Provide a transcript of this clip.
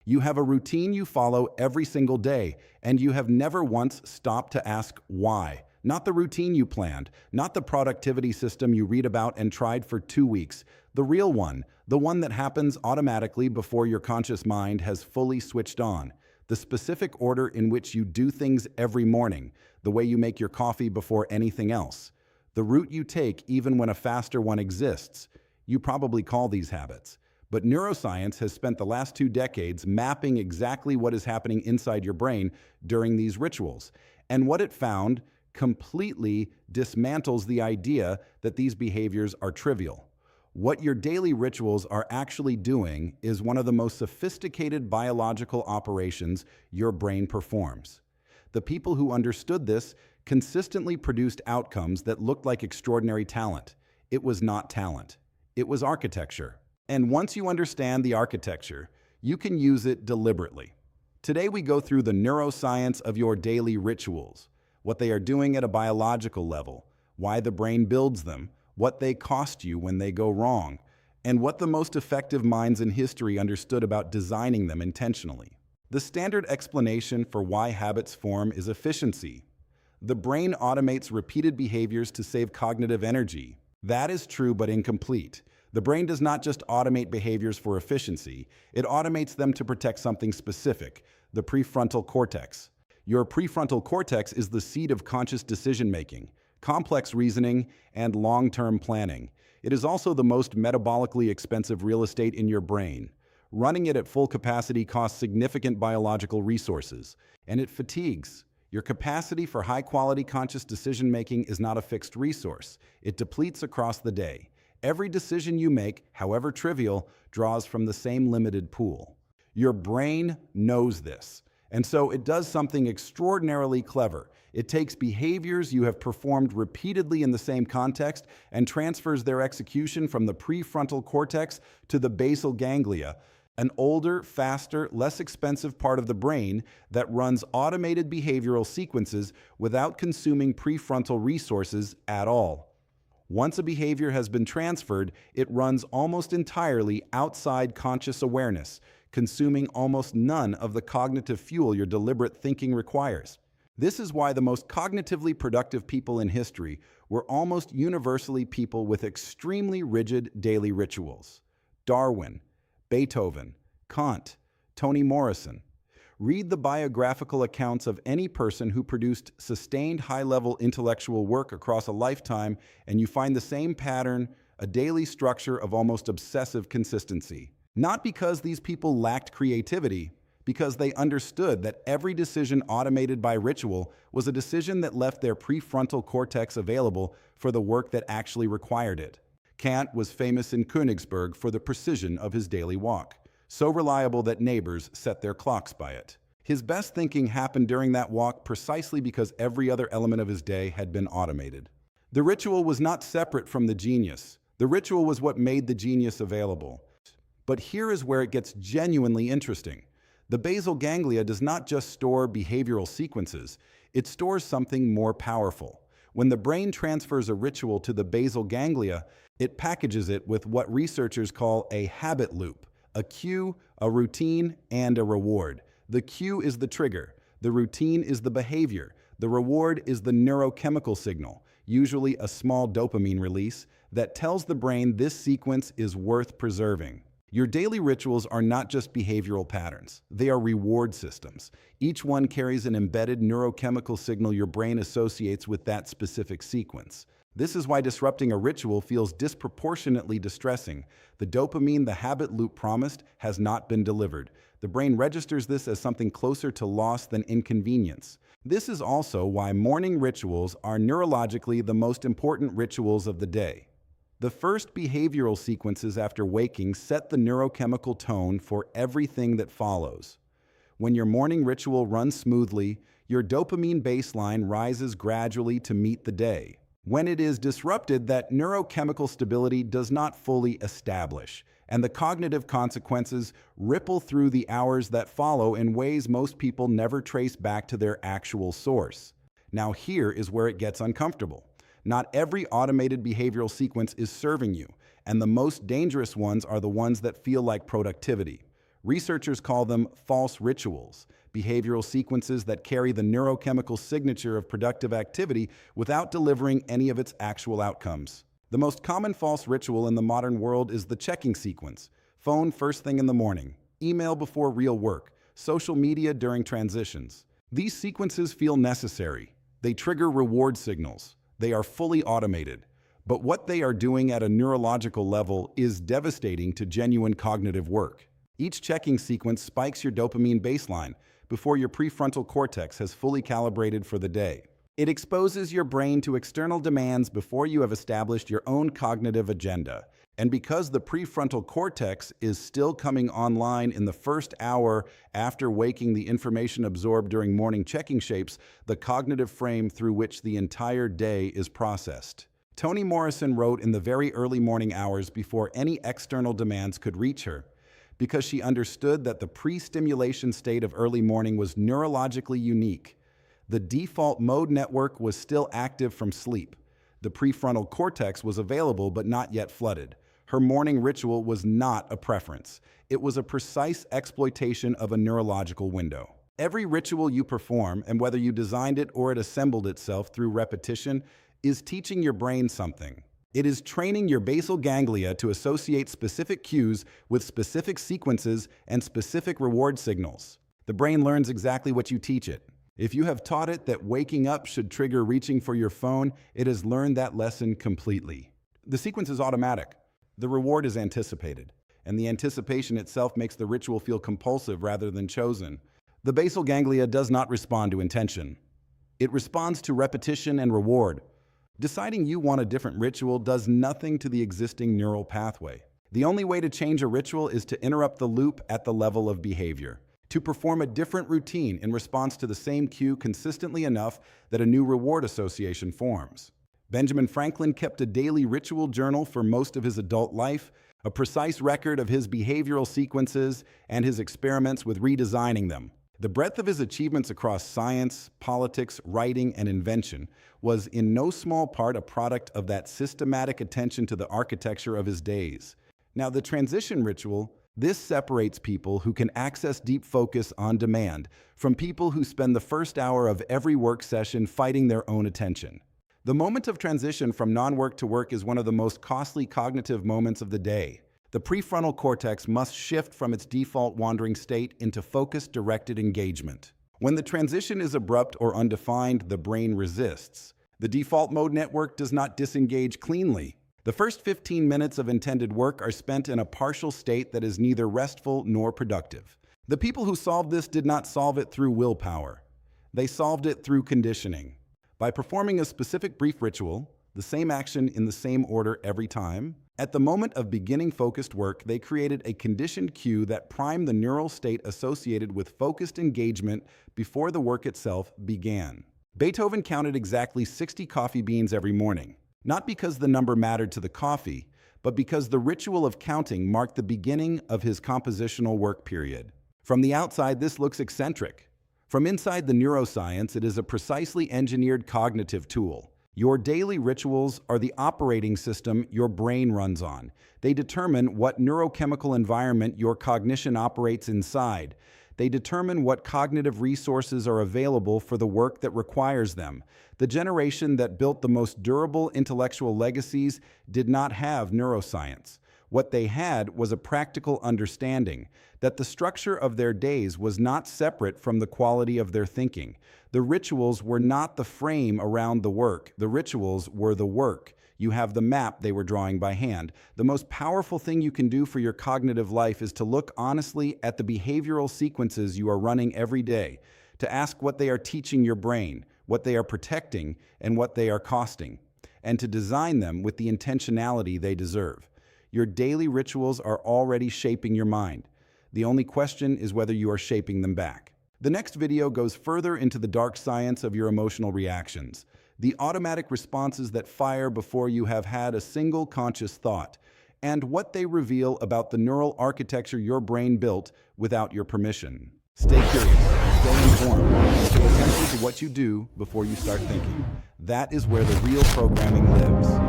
You have a routine you follow every single day, and you have never once stopped to ask why. Not the routine you planned, not the productivity system you read about and tried for 2 weeks. The real one, the one that happens automatically before your conscious mind has fully switched on. The specific order in which you do things every morning, the way you make your coffee before anything else. The route you take even when a faster one exists. You probably call these habits. But neuroscience has spent the last 2 decades mapping exactly what is happening inside your brain during these rituals. And what it found completely dismantles the idea that these behaviors are trivial. What your daily rituals are actually doing is one of the most sophisticated biological operations your brain performs. The people who understood this consistently produced outcomes that looked like extraordinary talent. It was not talent. It was architecture. And once you understand the architecture, you can use it deliberately. Today we go through the neuroscience of your daily rituals, what they are doing at a biological level, why the brain builds them, what they cost you when they go wrong, and what the most effective minds in history understood about designing them intentionally. The standard explanation for why habits form is efficiency. The brain automates repeated behaviors to save cognitive energy. That is true but incomplete. The brain does not just automate behaviors for efficiency, it automates them to protect something specific, the prefrontal cortex. Your prefrontal cortex is the seat of conscious decision-making, complex reasoning, and long-term planning. It is also the most metabolically expensive real estate in your brain. Running it at full capacity costs significant biological resources, and it fatigues. Your capacity for high-quality conscious decision-making is not a fixed resource. It depletes across the day. Every decision you make, however trivial, draws from the same limited pool. Your brain knows this, and so it does something extraordinarily clever. It takes behaviors you have performed repeatedly in the same context and transfers their execution from the prefrontal cortex to the basal ganglia, an older, faster, less expensive part of the brain that runs automated behavioral sequences without consuming prefrontal resources at all. Once a behavior has been transferred, it runs almost entirely outside conscious awareness, consuming almost none of the cognitive fuel your deliberate thinking requires. This is why the most cognitively productive people in history were almost universally people with extremely rigid daily rituals. Darwin, Beethoven, Kant, Toni Morrison. Read the biographical accounts of any person who produced sustained high-level intellectual work across a lifetime, and you find the same pattern, a daily structure of almost obsessive consistency. Not because these people lacked creativity, because they understood that every decision automated by ritual was a decision that left their prefrontal cortex available for the work that actually required it. Kant was famous in Königsberg for the precision of his daily walk, so reliable that neighbors set their clocks by it. His best thinking happened during that walk precisely because every other element of his day had been automated. The ritual was not separate from the genius. The ritual was what made the genius available. But here is where it gets genuinely interesting. The basal ganglia does not just store behavioral sequences, it stores something more powerful. When the brain transfers a ritual to the basal ganglia, it packages it with what researchers call a habit loop, a cue, a routine, and a reward. The cue is the trigger, the routine is the behavior, the reward is the neurochemical signal, usually a small dopamine release, that tells the brain this sequence is worth preserving. Your daily rituals are not just behavioral patterns, they are reward systems. Each one carries an embedded neurochemical signal your brain associates with that specific sequence. This is why disrupting a ritual feels disproportionately distressing. The dopamine the habit loop promised has not been delivered. The brain registers this as something closer to loss than inconvenience. This is also why morning rituals are neurologically the most important rituals of the day. The first behavioral sequences after waking set the neurochemical tone for everything that follows. When your morning ritual runs smoothly, your dopamine baseline rises gradually to meet the day. When it is disrupted, that neurochemical stability does not fully establish, and the cognitive consequences ripple through the hours that follow in ways most people never trace back to their actual source. Now here is where it gets uncomfortable. Not every automated behavioral sequence is serving you, and the most dangerous ones are the ones that feel like productivity. Researchers call them false rituals, behavioral sequences that carry the neurochemical signature of productive activity without delivering any of its actual outcomes. The most common false ritual in the modern world is the checking sequence: phone first thing in the morning, email before real work, social media during transitions. These sequences feel necessary. They trigger reward signals. They are fully automated. But what they are doing at a neurological level is devastating to genuine cognitive work. Each checking sequence spikes your dopamine baseline before your prefrontal cortex has fully calibrated for the day. It exposes your brain to external demands before you have established your own cognitive agenda. And because the prefrontal cortex is still coming online in the first hour after waking, the information absorbed during morning checking shapes the cognitive frame through which the entire day is processed. Toni Morrison wrote in the very early morning hours before any external demands could reach her, because she understood that the pre-stimulation state of early morning was neurologically unique. The default mode network was still active from sleep. The prefrontal cortex was available but not yet flooded. Her morning ritual was not a preference. It was a precise exploitation of a neurological window. Every ritual you perform, and whether you designed it or it assembled itself through repetition, is teaching your brain something. It is training your basal ganglia to associate specific cues with specific sequences and specific reward signals. The brain learns exactly what you teach it. If you have taught it that waking up should trigger reaching for your phone, it has learned that lesson completely. The sequence is automatic. The reward is anticipated, and the anticipation itself makes the ritual feel compulsive rather than chosen. The basal ganglia does not respond to intention. It responds to repetition and reward. Deciding you want a different ritual does nothing to the existing neural pathway. The only way to change a ritual is to interrupt the loop at the level of behavior, to perform a different routine in response to the same cue consistently enough that a new reward association forms. Benjamin Franklin kept a daily ritual journal for most of his adult life, a precise record of his behavioral sequences and his experiments with redesigning them. The breadth of his achievements across science, politics, writing, and invention was in no small part a product of that systematic attention to the architecture of his days. Now, the transition ritual, this separates people who can access deep focus on demand from people who spend the first hour of every work session fighting their own attention. The moment of transition from non-work to work is one of the most costly cognitive moments of the day. The prefrontal cortex must shift from its default wandering state into focused, directed engagement. When the transition is abrupt or undefined, the brain resists. The default mode network does not disengage cleanly. The first 15 minutes of intended work are spent in a partial state that is neither restful nor productive. The people who solved this did not solve it through willpower. They solved it through conditioning. By performing a specific brief ritual, the same action in the same order every time, at the moment of beginning focused work, they created a conditioned cue that primed the neural state associated with focused engagement before the work itself began. Beethoven counted exactly 60 coffee beans every morning, not because the number mattered to the coffee, but because the ritual of counting marked the beginning of his compositional work period. From the outside, this looks eccentric. From inside the neuroscience, it is a precisely engineered cognitive tool. Your daily rituals are the operating system your brain runs on. They determine what neurochemical environment your cognition operates inside. They determine what cognitive resources are available for the work that requires them. The generation that built the most durable intellectual legacies did not have neuroscience. What they had was a practical understanding that the structure of their days was not separate from the quality of their thinking. The rituals were not the frame around the work. The rituals were the work. You have the map they were drawing by hand. The most powerful thing you can do for your cognitive life is to look honestly at the behavioral sequences you are running every day, to ask what they are teaching your brain, what they are protecting, and what they are costing, and to design them with the intentionality they deserve. Your daily rituals are already shaping your mind. The only question is whether you are shaping them back. The next video goes further into the dark science of your emotional reactions, the automatic responses that fire before you have had a single conscious thought, and what they reveal about the neural architecture your brain built without your permission. Stay curious, stay informed, and pay attention to what you do before you start thinking. That is where the real programming lives.